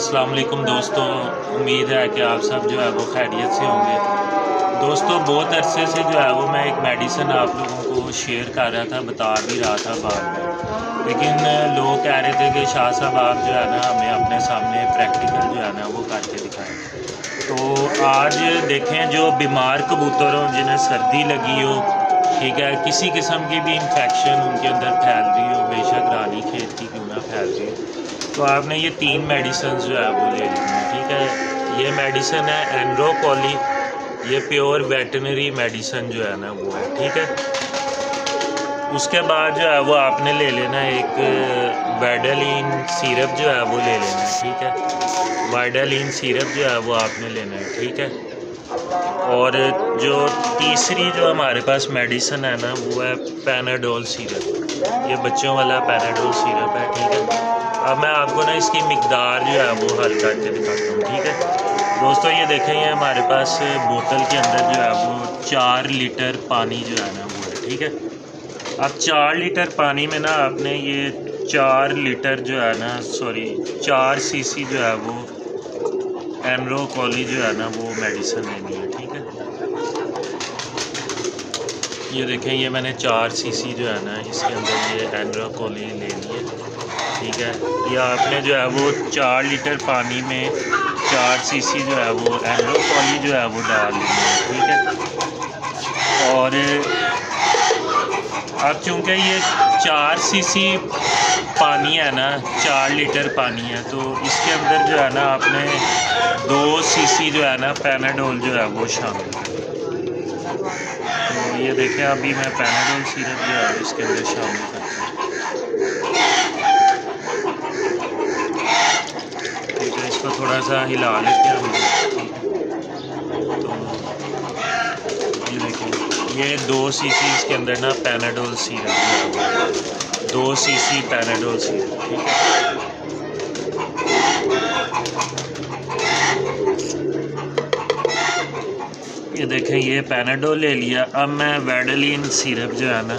अस्सलाम वालेकुम दोस्तों, उम्मीद है कि आप सब जो है वो खैरियत से होंगे। दोस्तों बहुत अरसे से जो है वो मैं एक मेडिसिन आप लोगों को शेयर कर रहा था, बता भी रहा था बार बार, लेकिन लोग कह रहे थे कि शाह साहब आप जो है ना हमें अपने सामने प्रैक्टिकल जो है ना वो करके दिखाएं। तो आज देखें जो बीमार कबूतर हों, जिन्हें सर्दी लगी हो, ठीक है, किसी किस्म की भी इन्फेक्शन उनके अंदर फैल रही हो, बेशक रानी खेत की क्यों ना फैल रही हो, तो आपने ये 3 मेडिसिन जो है वो ले लेनी है। ठीक है, ये मेडिसिन है एनरोकोली, ये प्योर वेटनरी मेडिसिन जो है ना वो है। ठीक है, उसके बाद जो है वो आपने ले लेना एक वाइडालीन सिरप जो है वो ले लेना है। ठीक है, वाइडालीन सिरप जो है वो आपने लेना है। ठीक है, और जो तीसरी जो हमारे पास मेडिसिन है ना वो है पैनाडोल सिरप, ये बच्चों वाला पैनाडोल सिरप है। ठीक है, अब मैं आपको ना इसकी मिकदार जो है वो हल करके दिखाता हूँ। ठीक है दोस्तों, ये देखें, ये हमारे पास बोतल के अंदर जो है वो 4 लीटर पानी जो है ना वो है। ठीक है, अब 4 लीटर पानी में ना आपने ये 4 लीटर जो है ना 4 सीसी जो है वो एनरोकोली जो है ना वो मेडिसिन लेनी है। ठीक है, ये देखें, ये मैंने 4 सीसी जो है ना इसके अंदर ये एनरोकोली ले ली है। ठीक है, ये आपने जो है वो 4 लीटर पानी में 4 सीसी जो है वो एनरोकोली जो है वो डाल लेनी है। ठीक है, और अब चूँकि ये 4 सीसी पानी है ना, 4 लीटर पानी है, तो इसके अंदर जो है ना आपने 2 सीसी जो है ना पैनाडोल जो है वो शामिल है। तो ये देखें, अभी मैं पैनाडोल सिरप जो है इसके अंदर शामिल करता हूँ। ठीक है, इसको थोड़ा सा हिला लेते हैं हम। तो ये देखें, ये 2 सीसी इसके अंदर ना पैनाडोल सिरप जो है 2 सीसी पैनाडोल सिरप। ठीक है, ये देखें, ये पैनाडोल ले लिया। अब मैं वाइडालीन सिरप जो है ना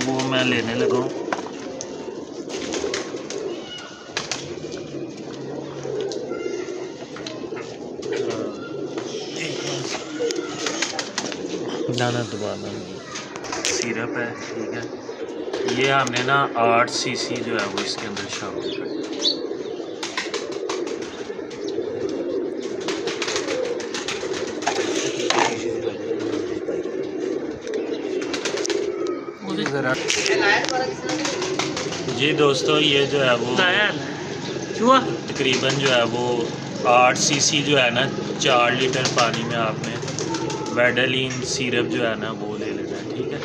वो मैं लेने लगा हूँ। दाना दबाना सिरप है। ठीक है, ये हमने ना 8 सीसी जो है वो इसके अंदर शामिल कर जी दोस्तों, ये जो है वो तकरीबन जो है वो 8 सीसी जो है ना 4 लीटर पानी में आपने वाइडालीन सिरप जो है ना वो ले लेना है। ठीक है,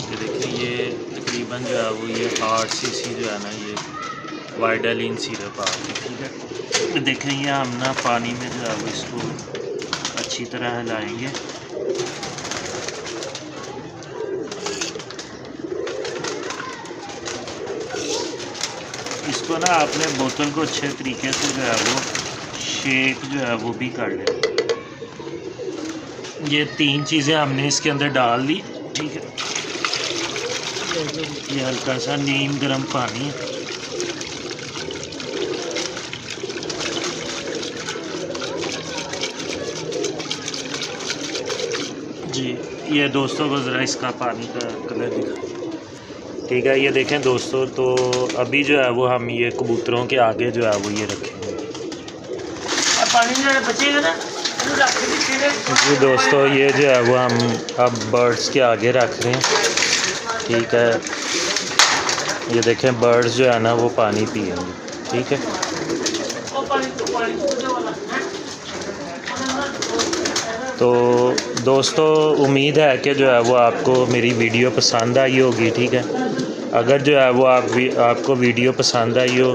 ये देखिए, ये तकरीबन जो है वो ये 8 सीसी जो है ना ये वाइडालीन सिरप आ गई। ठीक है, ये देखें, ये हम ना पानी में जो है वो इसको अच्छी तरह हिलाएंगे। इसको ना आपने बोतल को अच्छे तरीके से जो है वो शेक जो है वो भी कर लें। ये 3 चीज़ें हमने इसके अंदर डाल दी। ठीक है, ये हल्का सा नीम गर्म पानी है। जी, ये दोस्तों को ज़रा इसका पानी का कलर दिखा। ठीक है, ये देखें दोस्तों, तो अभी जो है वो हम ये कबूतरों के आगे जो है वो ये रखेंगे। पानी जो बचेगा ना जी दोस्तों, ये जो है वो हम अब बर्ड्स के आगे रख रहे हैं। ठीक है, ये देखें, बर्ड्स जो है ना वो पानी पिएंगे। ठीक है, तो दोस्तों उम्मीद है कि जो है वो आपको मेरी वीडियो पसंद आई होगी। ठीक है, अगर जो है वो आपको वीडियो पसंद आई हो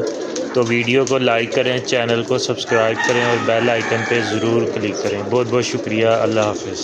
तो वीडियो को लाइक करें, चैनल को सब्सक्राइब करें और बेल आइकन पे ज़रूर क्लिक करें। बहुत बहुत शुक्रिया। अल्लाह हाफ़िज़।